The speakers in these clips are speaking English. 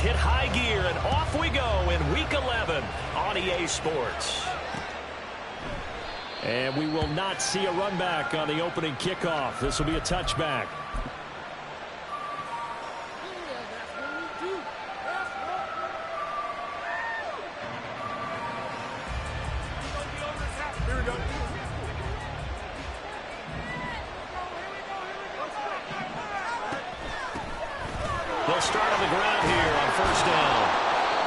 Hit high gear, and off we go in Week 11 on EA Sports. And we will not see a run back on the opening kickoff. This will be a touchback. They'll start on the ground here on first down.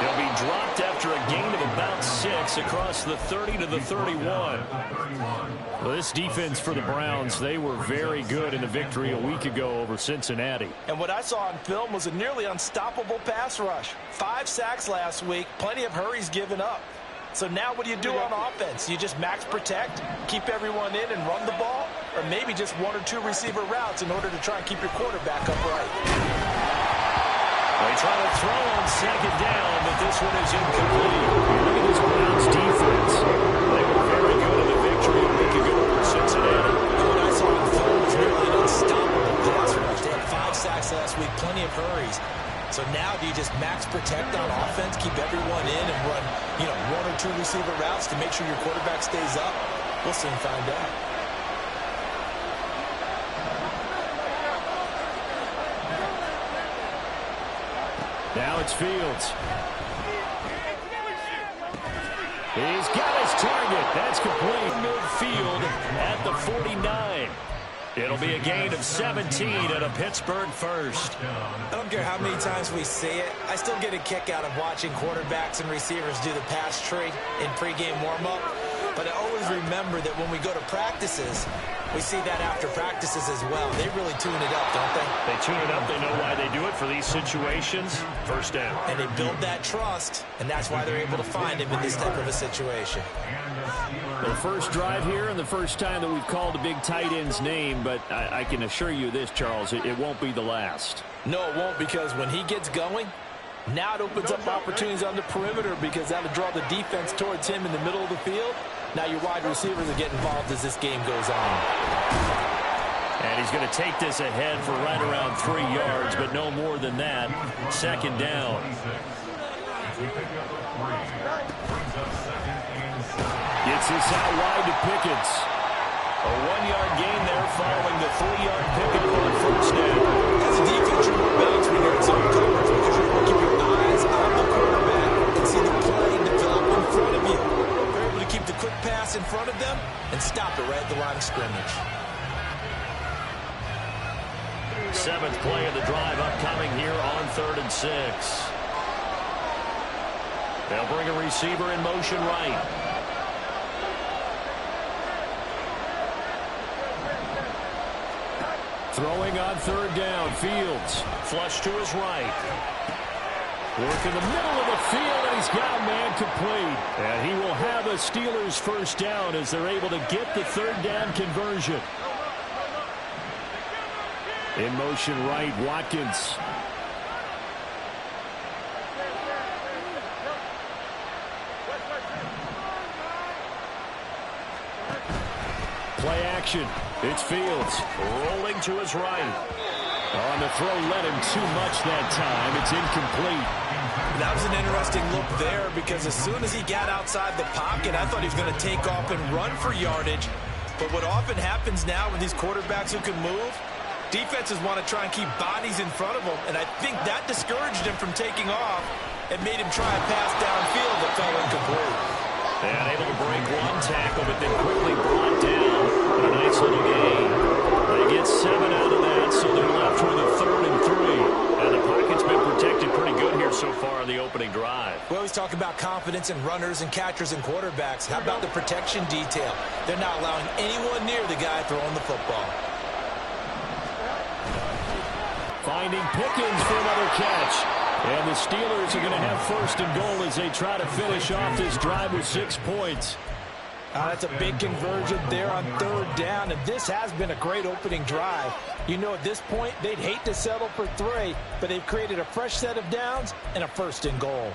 He'll be dropped after a gain of about 6 across the 30 to the 31. Well, this defense for the Browns, they were very good in the victory a week ago over Cincinnati. And what I saw on film was a nearly unstoppable pass rush. 5 sacks last week, plenty of hurries given up. So now what do you do on offense? You just max protect, keep everyone in and run the ball, or maybe just 1 or 2 receiver routes in order to try and keep your quarterback upright. They try to throw on second down, but this one is incomplete. Look at this Browns defense. They were very good in the victory a week ago over Cincinnati. What I saw on film was nearly an unstoppable pass rush. They had 5 sacks last week, plenty of hurries. So now do you just max protect on offense, keep everyone in, and run 1 or 2 receiver routes to make sure your quarterback stays up? We'll soon find out. Now it's Fields. He's got his target. That's complete. Midfield at the 49. It'll be a gain of 17 and a Pittsburgh first. I don't care how many times we see it. I still get a kick out of watching quarterbacks and receivers do the pass tree in pregame warm-up. But I always remember that when we go to practices, we see that after practices as well. They really tune it up, don't they? They tune it up. They know why they do it for these situations. First down. And they build that trust, and that's why they're able to find him in this type of a situation. The first drive here and the first time that we've called a big tight end's name, but I can assure you this, Charles, it won't be the last. No, it won't, because when he gets going, now it opens up opportunities on the perimeter because that'll draw the defense towards him in the middle of the field. Now your wide receivers will get involved as this game goes on. And he's going to take this ahead for right around 3 yards, but no more than that. Second down. Gets this out wide to Pickens. A 1-yard gain there following the 3-yard pickup on first down. As a defense, you're more balanced when you're in zone coverage because you're able to keep your eyes on the quarterback and see the play develop in front of you. You're able to keep the quick pass in front of them and stop it right at the line of scrimmage. 7th play of the drive upcoming here on 3rd and 6. They'll bring a receiver in motion right. Throwing on 3rd down, Fields. Flush to his right. Work in the middle of the field, and he's got a man complete. And he will have a Steelers first down as they're able to get the 3rd down conversion. In motion right, Watkins. Play action. It's Fields rolling to his right. On the throw, led him too much that time. It's incomplete. That was an interesting look there because as soon as he got outside the pocket, I thought he was going to take off and run for yardage. But what often happens now with these quarterbacks who can move, defenses want to try and keep bodies in front of them, and I think that discouraged him from taking off and made him try a pass downfield that fell incomplete. And able to break one tackle, but then quickly brought down. But a nice little gain. They get 7 out of that, so they're left with a 3rd and 3. And the pocket's been protected pretty good here so far on the opening drive. We always talk about confidence in runners and catchers and quarterbacks. How about the protection detail? They're not allowing anyone near the guy throwing the football. Finding Pickens for another catch. And the Steelers are going to have 1st and goal as they try to finish off this drive with 6 points. That's a big conversion there on 3rd down, and this has been a great opening drive. You know, at this point, they'd hate to settle for 3, but they've created a fresh set of downs and a 1st and goal.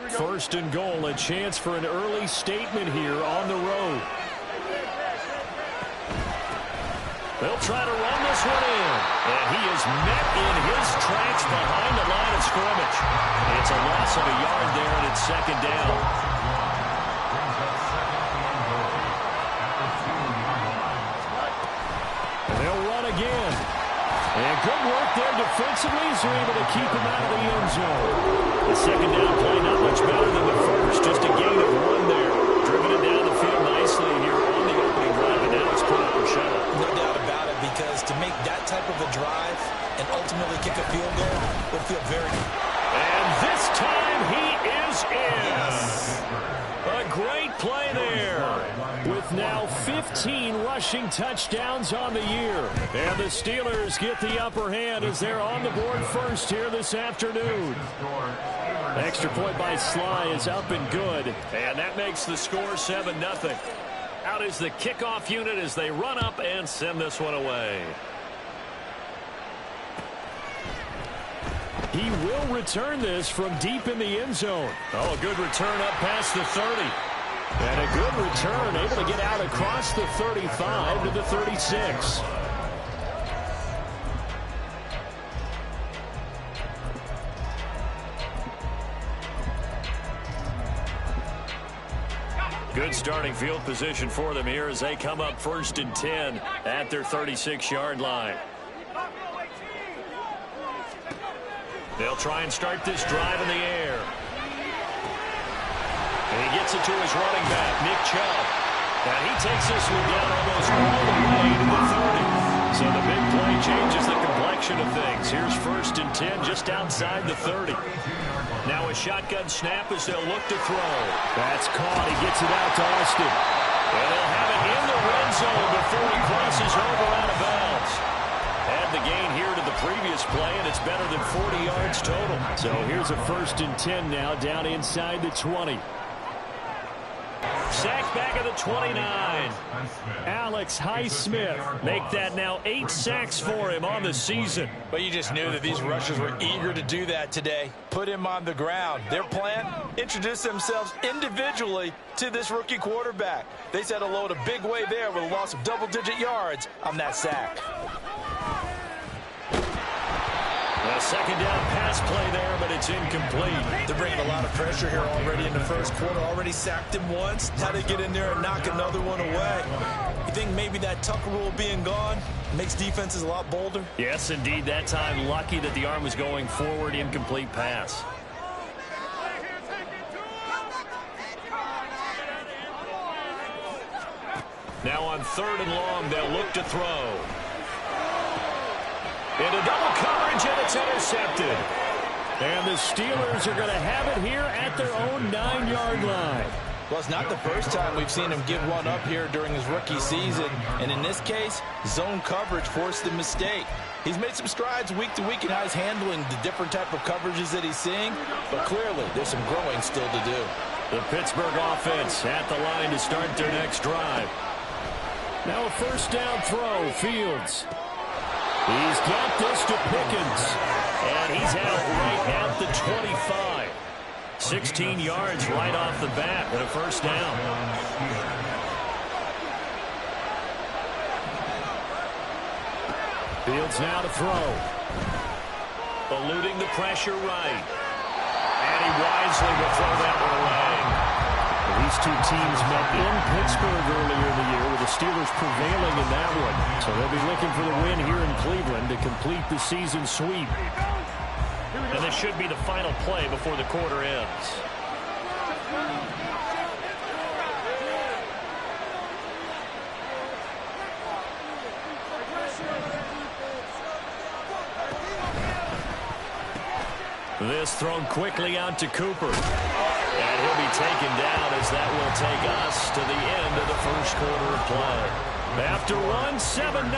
1st and goal, a chance for an early statement here on the road. They'll try to run this one in. And he is met in his tracks behind the line of scrimmage. It's a loss of a yard there, and it's second down. And they'll run again. And good work there defensively as they're able to keep him out of the end zone. The second down play not much better than the first. Just a gain of one there. Driven it down the field nicely here on the opening drive, and now it's put up for Shuttle. No doubt about it, because to make that type of a drive and ultimately kick a field goal would feel very good. And this time he is in. Yes. A great play there. With now 15 rushing touchdowns on the year. And the Steelers get the upper hand as they're on the board first here this afternoon. Extra point by Sly is up and good. And that makes the score 7-0. Out is the kickoff unit as they run up and send this one away. He will return this from deep in the end zone. Oh, good return up past the 30. And a good return, able to get out across the 35 to the 36. Good starting field position for them here as they come up 1st and 10 at their 36-yard line. They'll try and start this drive in the air. And he gets it to his running back, Nick Chubb. And he takes this one down almost all the way to the 30. So the big play changes the complexion of things. Here's 1st and 10 just outside the 30. Now a shotgun snap as they'll look to throw. That's caught. He gets it out to Austin. And they'll have it in the red zone before he crosses over out of bounds. Add the gain here to the previous play, and it's better than 40 yards total. So here's a 1st and 10 now down inside the 20. Sacked back at the 29. Alex Highsmith make that now 8 sacks for him on the season. But you just knew that these rushers were eager to do that today. Put him on the ground. Their plan, introduce themselves individually to this rookie quarterback. They said hello to Big Way there with a loss of double-digit yards on that sack. A second down pass play there, but it's incomplete. They're bringing a lot of pressure here already in the first quarter. Already sacked him once. How to get in there and knock another one away. You think maybe that Tucker rule being gone makes defenses a lot bolder? Yes, indeed. That time, lucky that the arm was going forward. Incomplete pass. Now on 3rd and long, they'll look to throw. Into double coverage, and it's intercepted. And the Steelers are going to have it here at their own 9-yard line. Well, it's not the first time we've seen him give one up here during his rookie season. And in this case, zone coverage forced the mistake. He's made some strides week to week in how he's handling the different type of coverages that he's seeing. But clearly, there's some growing still to do. The Pittsburgh offense at the line to start their next drive. Now a 1st down throw, Fields. He's got this to Pickens, and he's out right at the 25. 16 yards right off the bat and a 1st down. Fields now to throw. Eluding the pressure right. And he wisely will throw that one away. These two teams met in Pittsburgh earlier in the year with the Steelers prevailing in that one. So they'll be looking for the win here in Cleveland to complete the season sweep. And this should be the final play before the quarter ends. This thrown quickly out to Cooper. And he'll be taken down as that will take us to the end of the first quarter of play. After one, 7-0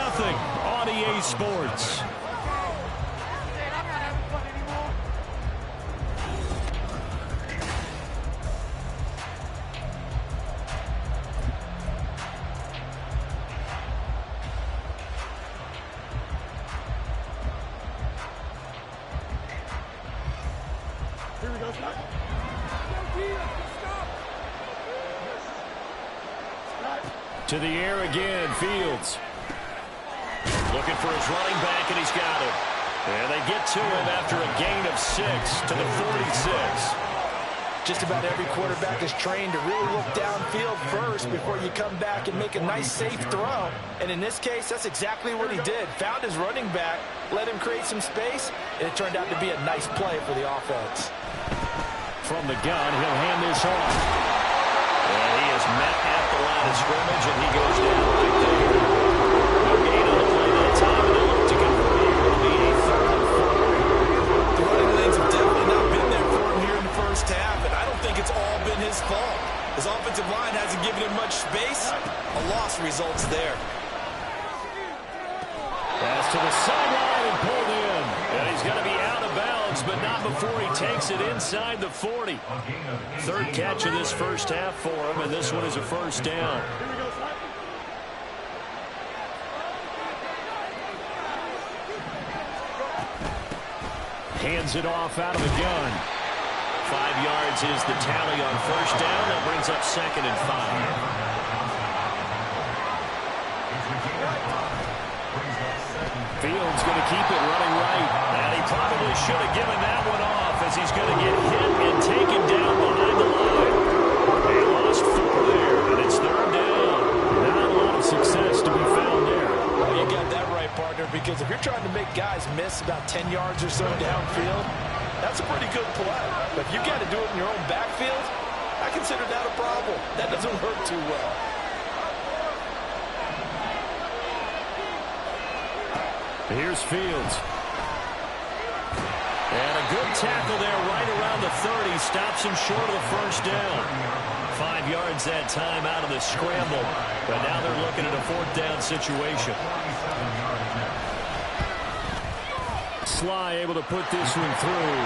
on EA Sports. To the air again, Fields. Looking for his running back, and he's got him. And they get to him after a gain of 6 to the 46. Just about every quarterback is trained to really look downfield first before you come back and make a nice, safe throw. And in this case, that's exactly what he did. Found his running back, let him create some space, and it turned out to be a nice play for the offense. From the gun, he'll hand this off. And he is met at the line of scrimmage, and he goes down right there. No gain on the play that time, and they'll look to convert it. It'll be a 3rd and 4. The running lanes have definitely not been there for him here in the first half, and I don't think it's all been his fault. His offensive line hasn't given him much space. A loss results there. Pass to the sideline and pulled in. And he's going to be out of bounds, but not before he takes it inside the 40. 3rd catch of this first half for him, and this one is a 1st down. Hands it off out of the gun. 5 yards is the tally on 1st down. That brings up 2nd and 5. Fields going to keep it running right. And he probably should have given that one off as he's going to get hit and taken down behind the line. They lost 4 there, and it's 3rd down. Not a lot of success to be found there. Well, you got that right, partner, because if you're trying to make guys miss about 10 yards or so downfield, that's a pretty good play. But if you got to do it in your own backfield, I consider that a problem. That doesn't work too well. Here's Fields. And a good tackle there right around the 30. Stops him short of the 1st down. 5 yards that time out of the scramble. But now they're looking at a 4th down situation. Sly able to put this one through.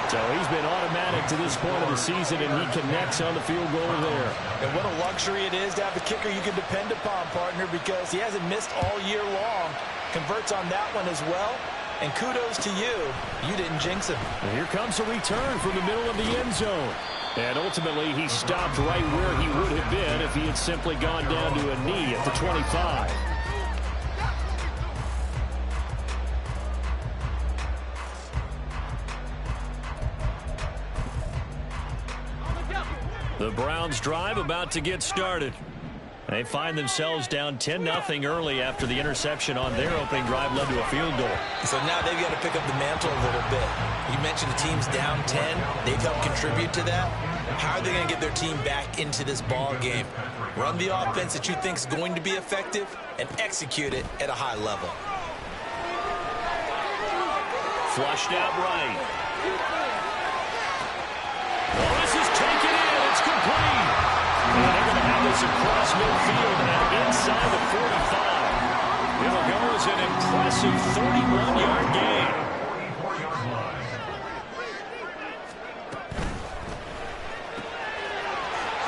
So he's been automatic to this point of the season, and he connects on the field goal there. And what a luxury it is to have a kicker you can depend upon, partner, because he hasn't missed all year long. Converts on that one as well. And kudos to you. You didn't jinx him. And here comes a return from the middle of the end zone. And ultimately, he stopped right where he would have been if he had simply gone down to a knee at the 25. The Browns drive about to get started. They find themselves down 10-0 early after the interception on their opening drive led to a field goal. So now they've got to pick up the mantle a little bit. You mentioned the team's down 10. They've helped contribute to that. How are they going to get their team back into this ball game? Run the offense that you think is going to be effective and execute it at a high level. Flushed out right. Well, this is taken in. It's complete. And they're going to have this across midfield and inside the 45. It'll go as an impressive 31-yard gain.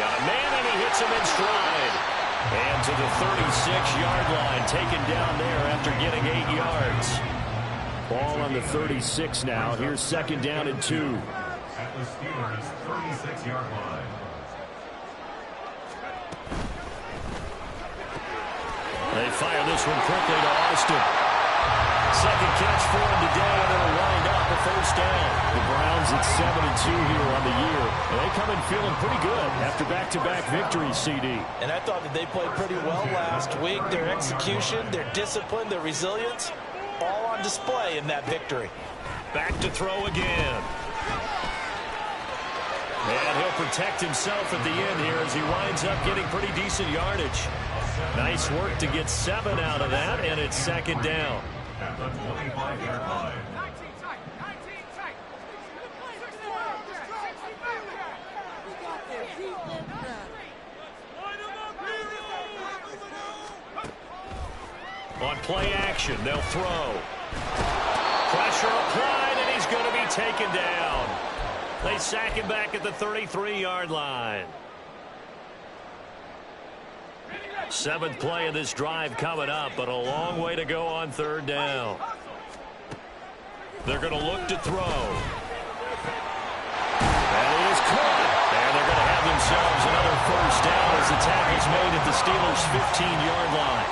Got a man, and he hits him in stride. And to the 36-yard line, taken down there after getting 8 yards. Ball on the 36 now. Here's 2nd down and 2. At the Steelers' 36-yard line. They fire this one quickly to Austin. 2nd catch for him today, and it'll wind up a 1st down. The Browns at 7-2 here on the year. And they come in feeling pretty good after back-to-back victories, CD. And I thought that they played pretty well last week. Their execution, their discipline, their resilience, all on display in that victory. Back to throw again. And he'll protect himself at the end here as he winds up getting pretty decent yardage. Nice work to get 7 out of that, and it's 2nd down. At the 25-yard line. On play action, they'll throw. Pressure applied, and he's going to be taken down. They sack him back at the 33-yard line. 7th play of this drive coming up, but a long way to go on 3rd down. They're going to look to throw. That is caught. And they're going to have themselves another 1st down as the tackle's made at the Steelers' 15-yard line.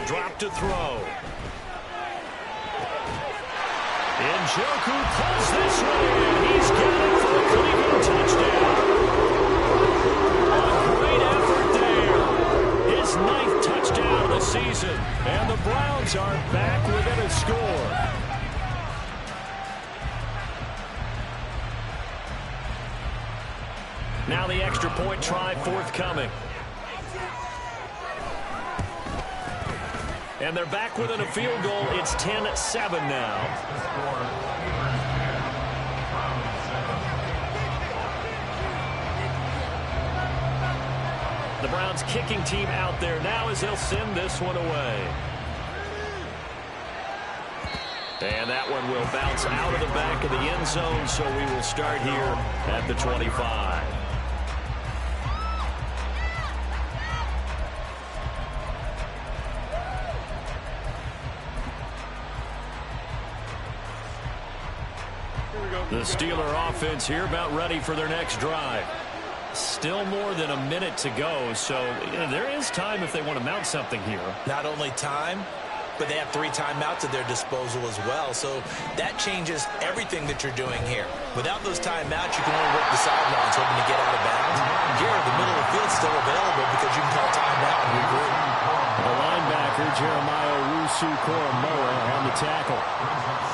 drop to throw. Njoku pulls this one. He's got it for a Cleveland touchdown. A great effort there. His 9th touchdown of the season. And the Browns are back within a score. Now the extra point try forthcoming. And they're back within a field goal. It's 10-7 now. The Browns kicking team out there now as they'll send this one away. And that one will bounce out of the back of the end zone, so we will start here at the 25. The Steeler offense here about ready for their next drive. Still more than a minute to go, so there is time if they want to mount something here. Not only time, but they have 3 timeouts at their disposal as well, so that changes everything that you're doing here. Without those timeouts, you can only work the sidelines, hoping to get out of bounds. Here, the middle of the field's still available because you can call timeout and regroup. The linebacker, Jeremiah Owusu-Koramoah, on the tackle.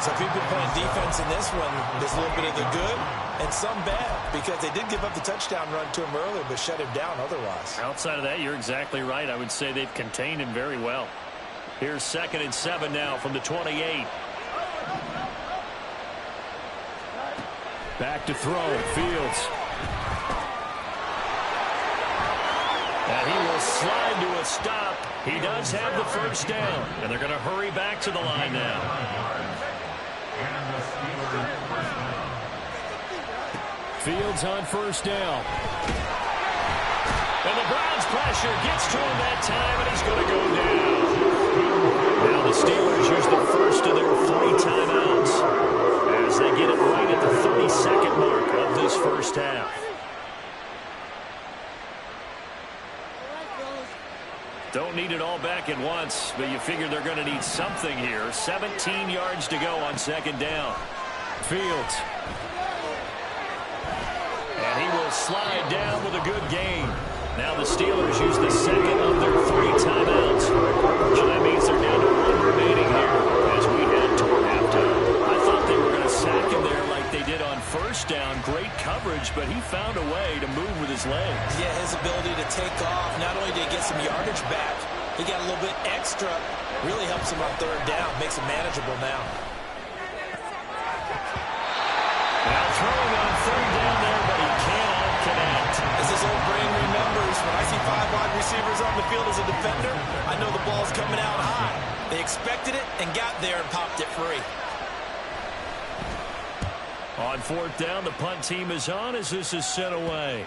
So if you've been playing defense in this one, there's a little bit of the good and some bad, because they did give up the touchdown run to him earlier, but shut him down otherwise. Outside of that, you're exactly right. I would say they've contained him very well. Here's 2nd and 7 now from the 28. Back to throw. Fields. And he will slide to a stop. He does have the first down, and they're going to hurry back to the line now. Fields on first down. And the Browns pressure gets to him that time, and he's going to go down. Now the Steelers use the first of their 3 timeouts as they get it right at the 32nd mark of this first half. Don't need it all back at once, but you figure they're going to need something here. 17 yards to go on 2nd down. Fields. And he will slide down with a good gain. Now the Steelers use the 2nd of their 3 timeouts. So that means they're down to 1 remaining here as we head toward halftime. I thought they were going to sack him there like they did on first down. Great coverage, but he found a way to move with his legs. Yeah, his ability to take off. Not only did he get some yardage back, he got a little bit extra. Really helps him on 3rd down. Makes it manageable now. Now throwing on 3rd down there, but he cannot connect. As his old brain remembers, when I see 5 wide receivers on the field as a defender, I know the ball's coming out high. They expected it and got there and popped it free. On 4th down, the punt team is on as this is sent away.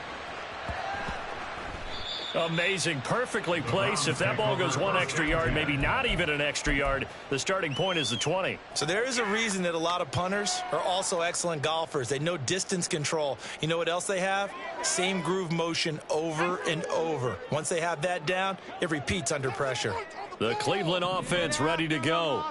Amazing, perfectly placed. If that ball goes 1 extra yard, maybe not even an extra yard, the starting point is the 20. So there is a reason that a lot of punters are also excellent golfers. They know distance control. You know what else they have? Same groove motion over and over. Once they have that down, it repeats under pressure. The Cleveland offense ready to go.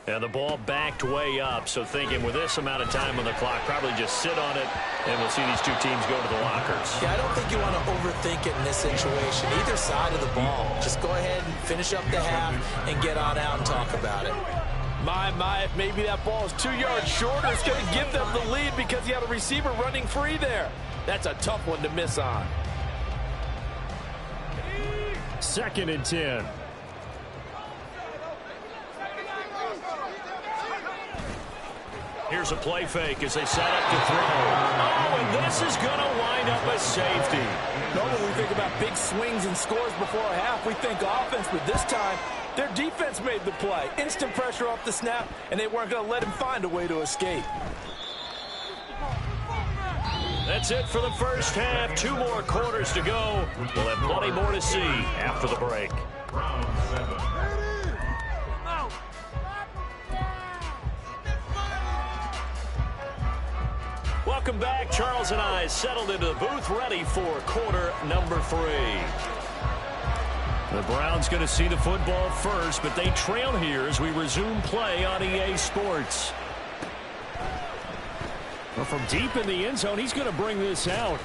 And the ball backed way up. So thinking with this amount of time on the clock, probably just sit on it, and we'll see these 2 teams go to the lockers. Yeah, I don't think you want to overthink it in this situation. Either side of the ball. Just go ahead and finish up the half and get on out and talk about it. My, if maybe that ball is 2 yards shorter, it's going to give them the lead because you had a receiver running free there. That's a tough one to miss on. 2nd and 10. Here's a play fake as they set up to throw. Oh, and this is going to wind up a safety. Normally we think about big swings and scores before a half. We think offense, but this time their defense made the play. Instant pressure off the snap, and they weren't going to let him find a way to escape. That's it for the first half. 2 more quarters to go. We'll have plenty more to see after the break. Welcome back. Charles and I settled into the booth ready for quarter number 3. The Browns going to see the football first, but they trail here as we resume play on EA Sports. Well, from deep in the end zone, he's going to bring this out.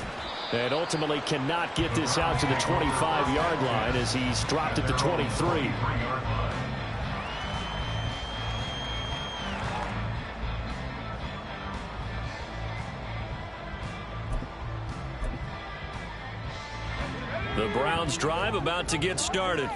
And ultimately cannot get this out to the 25-yard line as he's dropped at the 23. The Browns drive about to get started.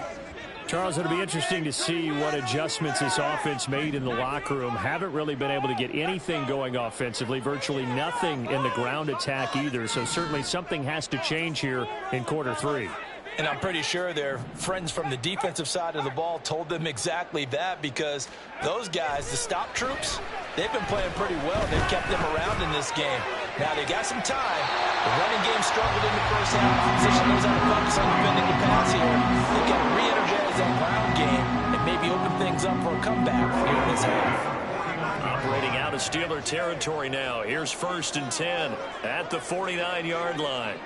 Charles, it'll be interesting to see what adjustments this offense made in the locker room. Haven't really been able to get anything going offensively, virtually nothing in the ground attack either. So certainly something has to change here in quarter three. And I'm pretty sure their friends from the defensive side of the ball told them exactly that, because those guys, the stop troops, they've been playing pretty well. They've kept them around in this game. Now they got some time. The running game struggled in the first half. The position knows how to focus on defending the pass here. They got to re-energize that ground game and maybe open things up for a comeback here in this half. Operating out of Steeler territory now. Here's 1st and 10 at the 49-yard line.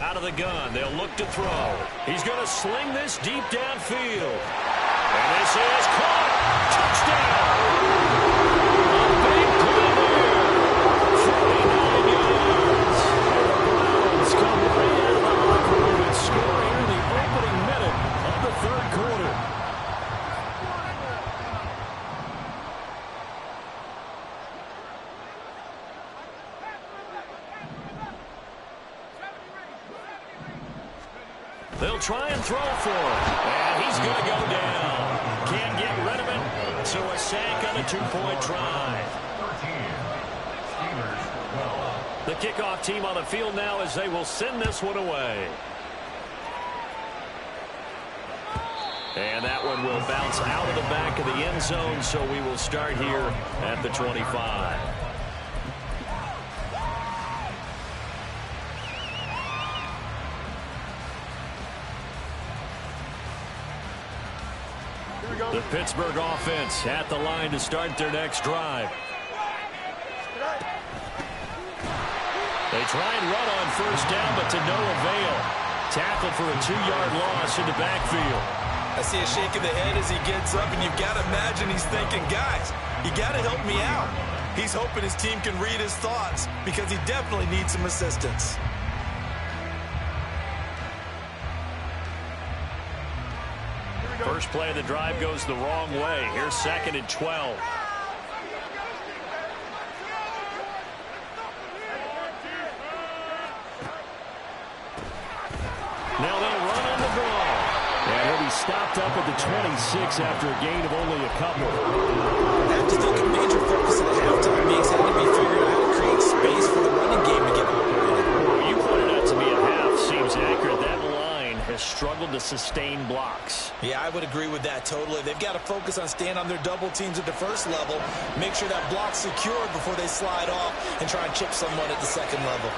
Out of the gun, they'll look to throw. He's going to sling this deep downfield. And this is caught. Touchdown. A big play there. 49 yards. The Browns come right out of the locker room and score here in the opening minute of the third quarter. They'll try and throw for him. And he's going to go down. Can't get rid of it. So a sack on a 2-point try. The kickoff team on the field now as they will send this one away. And that one will bounce out of the back of the end zone, so we will start here at the 25. The Pittsburgh offense at the line to start their next drive. They try and run on 1st down, but to no avail. Tackle for a 2-yard loss in the backfield. I see a shake of the head as he gets up, and you've got to imagine he's thinking, guys, you got to help me out. He's hoping his team can read his thoughts, because he definitely needs some assistance. First play of the drive goes the wrong way. Here's 2nd and 12. Now they'll run on the ball. And he'll be stopped up at the 26 after a gain of only a couple. That just took a major focus of the halftime meetings. Had to be figuring out how to create space for the running game to get operated. Well, you pointed out to me a half seems accurate. That line has struggled to sustain blocks. Yeah, I would agree with that totally. They've got to focus on staying on their double teams at the first level, make sure that block's secured before they slide off and try and chip someone at the second level.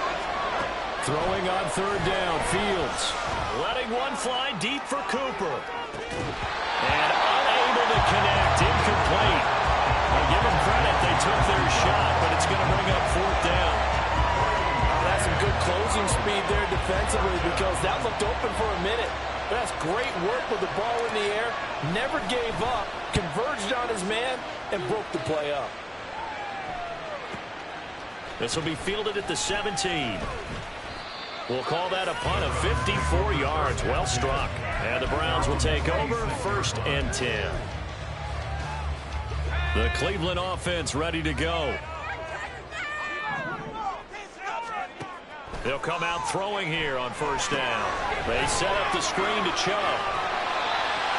Throwing on 3rd down, Fields. Letting one fly deep for Cooper. And unable to connect, incomplete. I'll give them credit, they took their shot, but it's going to bring up 4th down. That's some good closing speed there defensively, because that looked open for a minute. But that's great work with the ball in the air. Never gave up, converged on his man, and broke the play up. This will be fielded at the 17. We'll call that a punt of 54 yards. Well struck. And the Browns will take over 1st and 10. The Cleveland offense ready to go. They'll come out throwing here on 1st down. They set up the screen to Chubb.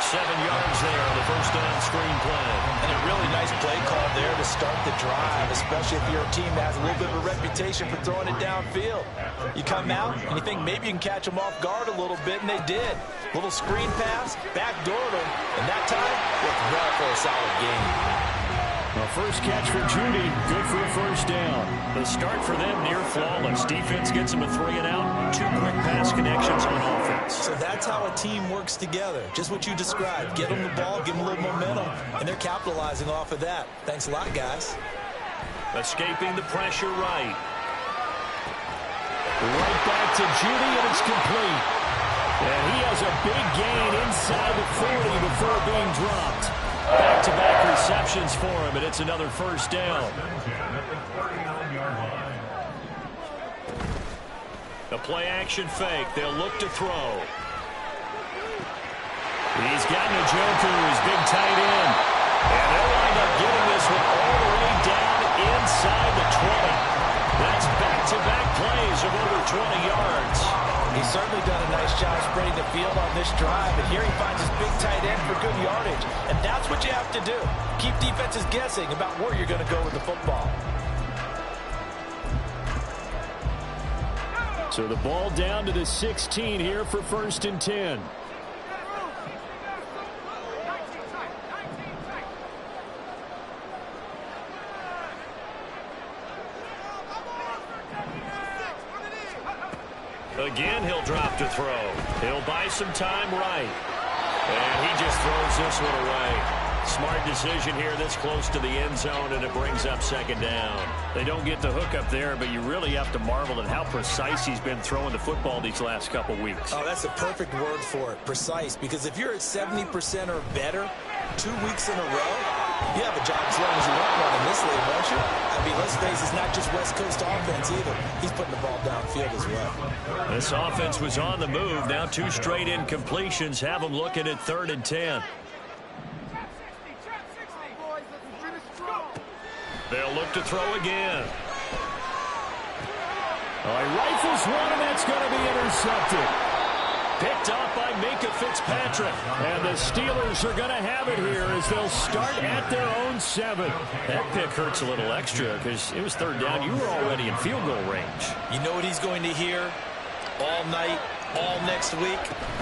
7 yards there on the 1st down screen play. And a really nice play call there to start the drive, especially if you're a team that has a little bit of a reputation for throwing it downfield. You come out and you think maybe you can catch them off guard a little bit, and they did. Little screen pass, backdoored them, and that time worked well for a solid game. A first catch for Judy, good for a first down. The start for them near flawless. Defense gets them a 3 and out. 2 quick pass connections on offense. So that's how a team works together. Just what you described. Get them the ball, give them a little momentum, and they're capitalizing off of that. Thanks a lot, guys. Escaping the pressure right. Right back to Judy, and it's complete. And he has a big gain inside the 40 before being dropped. Back-to-back receptions for him, and it's another first down. The play-action fake. They'll look to throw. He's gotten a joker, his big tight end. And they'll wind up getting this one all the way down inside the 20. That's back-to-back plays of over 20 yards. He's certainly done a nice job spreading the field on this drive, and here he finds his big tight end for good yardage. And that's what you have to do. Keep defenses guessing about where you're going to go with the football. So the ball down to the 16 here for 1st and 10. Again, he'll drop to throw. He'll buy some time right. And he just throws this one away. Smart decision here this close to the end zone, and it brings up 2nd down. They don't get the hook up there, but you really have to marvel at how precise he's been throwing the football these last couple weeks. Oh, that's a perfect word for it, precise, because if you're at 70% or better 2 weeks in a row, you have a job as long as you want one in this league, won't you? I mean, let's face it, it's not just West Coast offense either. He's putting the ball downfield as well. This offense was on the move. Now 2 straight incompletions have them looking at 3rd and 10. They'll look to throw again. Oh, he rifles one, and that's going to be intercepted. Picked up by Minkah Fitzpatrick. And the Steelers are going to have it here as they'll start at their own 7. That pick hurts a little extra because it was 3rd down. You were already in field goal range. You know what he's going to hear all night, all next week?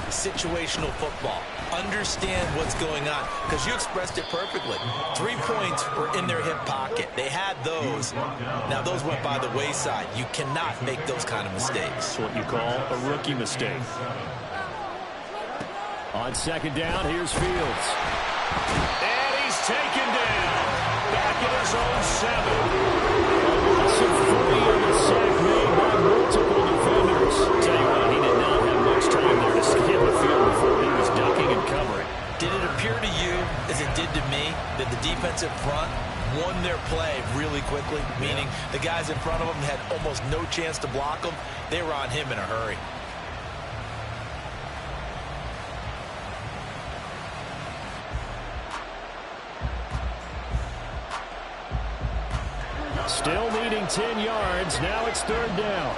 Situational football. Understand what's going on, because you expressed it perfectly. 3 points were in their hip pocket. They had those. Now those went by the wayside. You cannot make those kind of mistakes. That's what you call a rookie mistake. On 2nd down, here's Fields. And he's taken down. Back at his own 7. A loss of 40 on the sack made by multiple defenders. Tell you what, he did not have much time there to scan the field before he was ducking and covering. Did it appear to you, as it did to me, that the defensive front won their play really quickly? Meaning the guys in front of them had almost no chance to block them. They were on him in a hurry. Still needing 10 yards. Now it's 3rd down.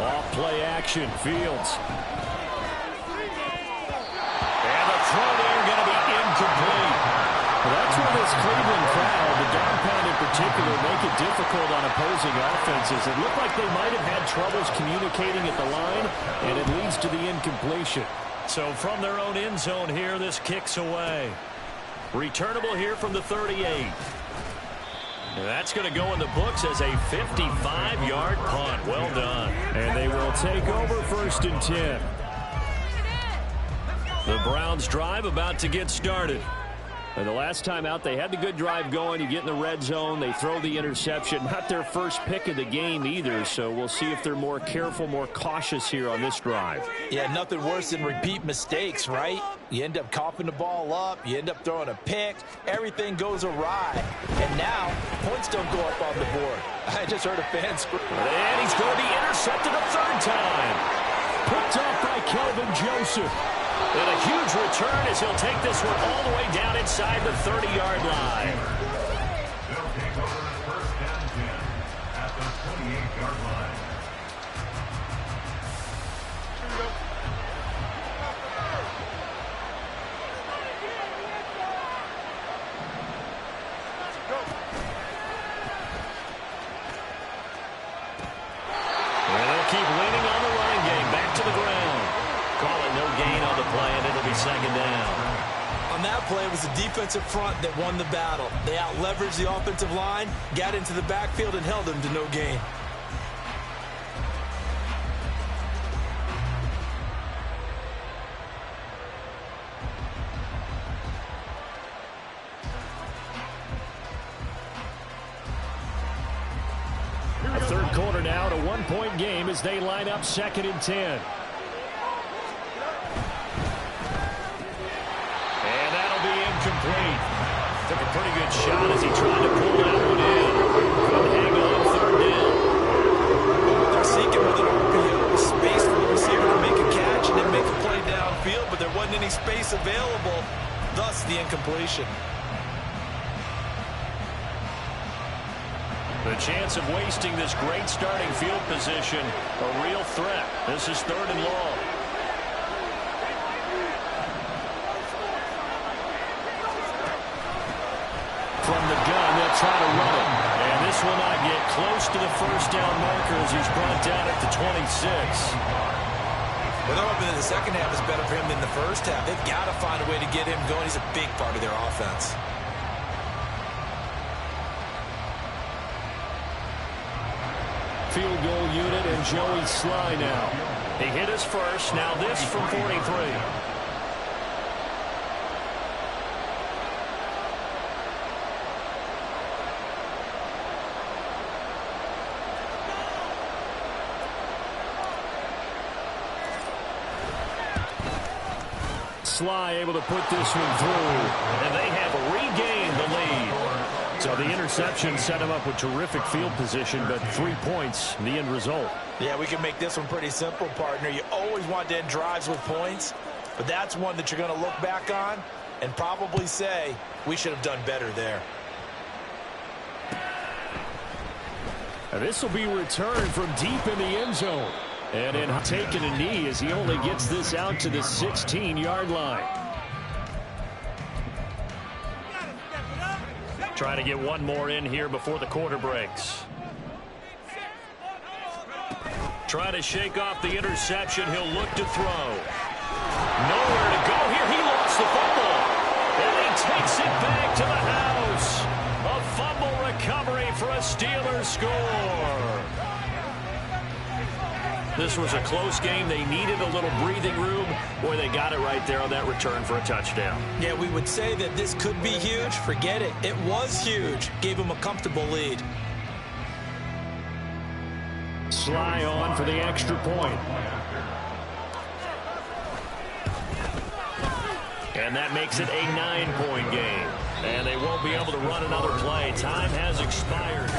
Off play action. Fields. And the throw there going to be incomplete. Well, that's where this Cleveland crowd, the dog pound in particular, make it difficult on opposing offenses. It looked like they might have had troubles communicating at the line, and it leads to the incompletion. So from their own end zone here, this kicks away. Returnable here from the 38. And that's going to go in the books as a 55-yard punt. Well done. And they will take over 1st and 10. The Browns drive about to get started. And the last time out, they had the good drive going. You get in the red zone. They throw the interception. Not their first pick of the game either, so we'll see if they're more careful, more cautious here on this drive. Yeah, nothing worse than repeat mistakes, right? You end up coughing the ball up. You end up throwing a pick. Everything goes awry. And now, points don't go up on the board. I just heard a fan scream. And he's going to be intercepted a 3rd time. Picked off by Kelvin Joseph. And a huge return as he'll take this one all the way down inside the 30-yard line. They'll take over 1st and 10 at the 28-yard line. And they'll keep leaning on the running game. Back to the ground. Call it no gain on the play, and it'll be second down. On that play, it was the defensive front that won the battle. They out-leveraged the offensive line, got into the backfield, and held them to no gain. A third quarter now, a one-point game as they line up 2nd and 10. Incomplete. Took a pretty good shot as he tried to pull that one in. Couldn't hang on 3rd down. They're seeking with an RPO, space for the receiver to make a catch and then make a play downfield, but there wasn't any space available, thus the incompletion. The chance of wasting this great starting field position, a real threat. This is 3rd and long. From the gun, they'll try to run it. And this will not get close to the first down marker as he's brought down at the 26. Well, they're hoping that the second half is better for him than the first half. They've got to find a way to get him going. He's a big part of their offense. Field goal unit and Joey Sly now. He hit us first. Now this from 43. Sly able to put this one through, and they have regained the lead. So the interception set him up with terrific field position, but 3 points, the end result. Yeah, we can make this one pretty simple, partner. You always want to end drives with points, but that's one that you're going to look back on and probably say, we should have done better there. And this will be returned from deep in the end zone. And in taking a knee as he only gets this out to the 16-yard line. Trying to get one more in here before the quarter breaks. Trying to shake off the interception. He'll look to throw. Nowhere to go here. He lost the fumble. And he takes it back to the house. A fumble recovery for a Steelers score. This was a close game. They needed a little breathing room. Boy, they got it right there on that return for a touchdown. Yeah, we would say that this could be huge. Forget it. It was huge. Gave him a comfortable lead. Sly on for the extra point. And that makes it a 9-point game. And they won't be able to run another play. Time has expired.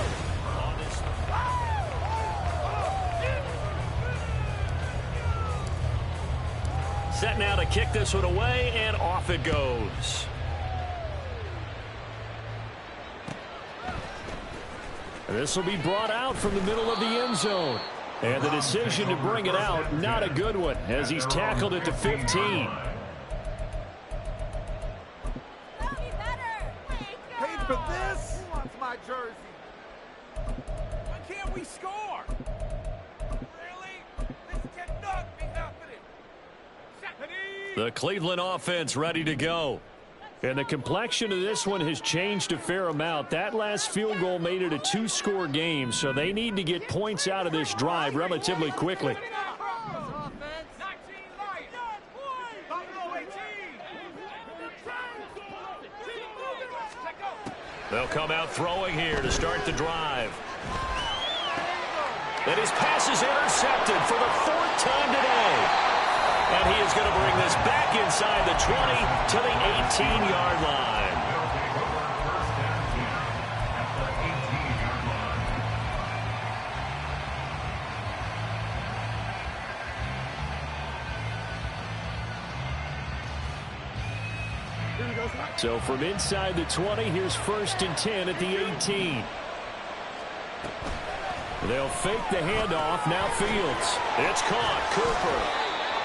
Set now to kick this one away, and off it goes. This will be brought out from the middle of the end zone. And the decision to bring it out, not a good one, as he's tackled at the 15. Paid for this? Who wants my jersey? Why can't we score? Really? This cannot be happening. The Cleveland offense ready to go. And the complexion of this one has changed a fair amount. That last field goal made it a 2-score game, so they need to get points out of this drive relatively quickly. They'll come out throwing here to start the drive. And his pass is intercepted for the 4th time today. And he is going to bring this back inside the 20 to the 18-yard line. So from inside the 20, here's 1st and 10 at the 18. They'll fake the handoff. Now Fields. It's caught. Cooper.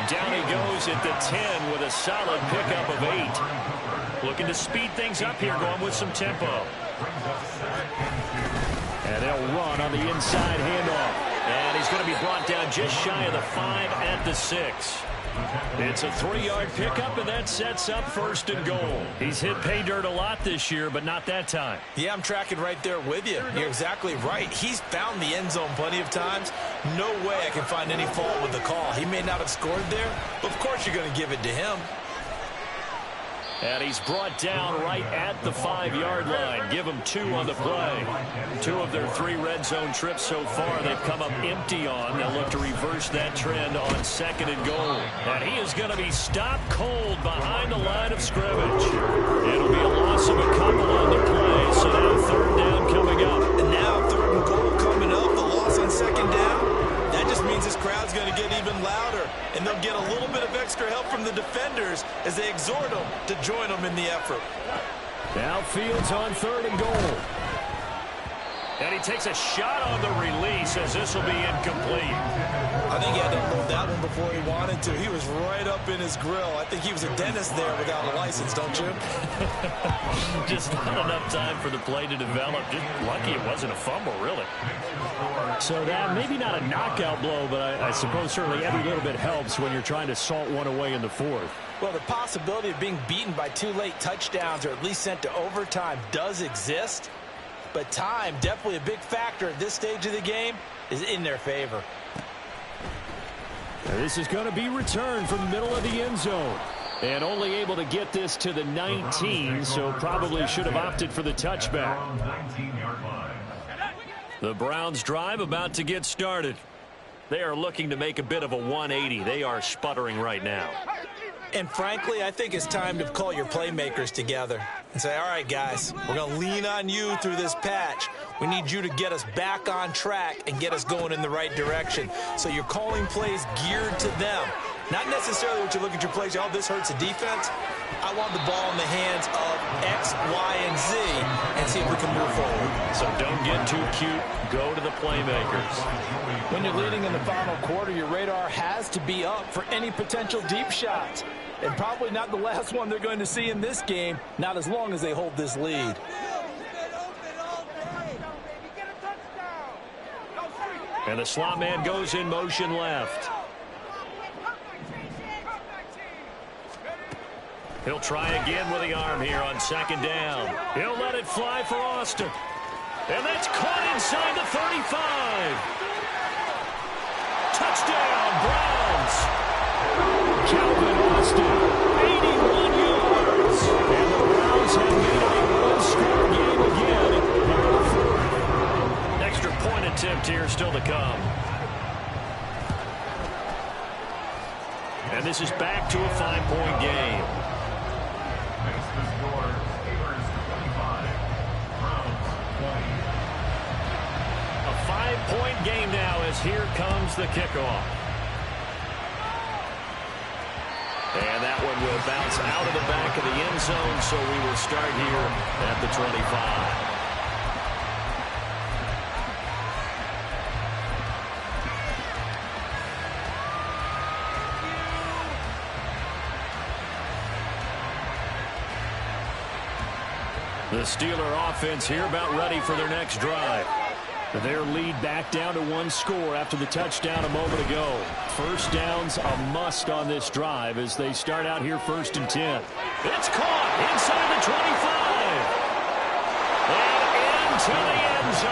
Down he goes at the 10 with a solid pickup of 8. Looking to speed things up here, going with some tempo. And they'll run on the inside handoff. And he's going to be brought down just shy of the 5 at the 6. It's a 3-yard pickup, and that sets up 1st and goal. He's hit pay dirt a lot this year, but not that time. Yeah, I'm tracking right there with you. You're exactly right. He's found the end zone plenty of times. No way I can find any fault with the call. He may not have scored there, but of course you're going to give it to him. And he's brought down right at the 5-yard line. Give him 2 on the play. 2 of their 3 red zone trips so far they've come up empty on. They'll look to reverse that trend on 2nd and goal. And he is going to be stopped cold behind the line of scrimmage. It'll be a loss of a couple on the play. So now 3rd down coming up. And now 3rd and goal coming up. The loss on 2nd down. That just means this crowd's going to get even louder. And they'll get a little bit of extra help from the defenders as they exhort them to join them in the effort. Now Fields on 3rd and goal. And he takes a shot on the release as this will be incomplete. I think he had to unload that one before he wanted to. He was right up in his grill. I think he was a dentist there without a license, don't you? Just not enough time for the play to develop. Just lucky it wasn't a fumble, really. So that maybe not a knockout blow, but I suppose certainly every little bit helps when you're trying to salt one away in the 4th. Well, the possibility of being beaten by 2 late touchdowns or at least sent to overtime does exist. But time, definitely a big factor at this stage of the game, is in their favor. This is going to be returned from the middle of the end zone. And only able to get this to the 19, so probably should have opted for the touchback. The Browns drive about to get started. They are looking to make a bit of a 180. They are sputtering right now. And frankly, I think it's time to call your playmakers together and say, all right, guys, we're going to lean on you through this patch. We need you to get us back on track and get us going in the right direction. So you're calling plays geared to them. Not necessarily what you look at your plays, oh, this hurts the defense. I want the ball in the hands of X, Y, and Z and see if we can move forward. So don't get too cute. Go to the playmakers. When you're leading in the final quarter, your radar has to be up for any potential deep shots. And probably not the last one they're going to see in this game, not as long as they hold this lead. And the slot man goes in motion left. He'll try again with the arm here on 2nd down. He'll let it fly for Austin. And that's caught inside the 35. Touchdown, Browns. Calvin Austin, 81 yards. And the Browns have made it a one-score game again here in the 4th. Extra point attempt here still to come. And this is back to a 5-point game. A 5-point game now as here comes the kickoff. And that one will bounce out of the back of the end zone, so we will start here at the 25. The Steeler offense here about ready for their next drive. Their lead back down to 1 score after the touchdown a moment ago. 1st down's a must on this drive as they start out here 1st and 10. It's caught inside the 25. And into the end zone.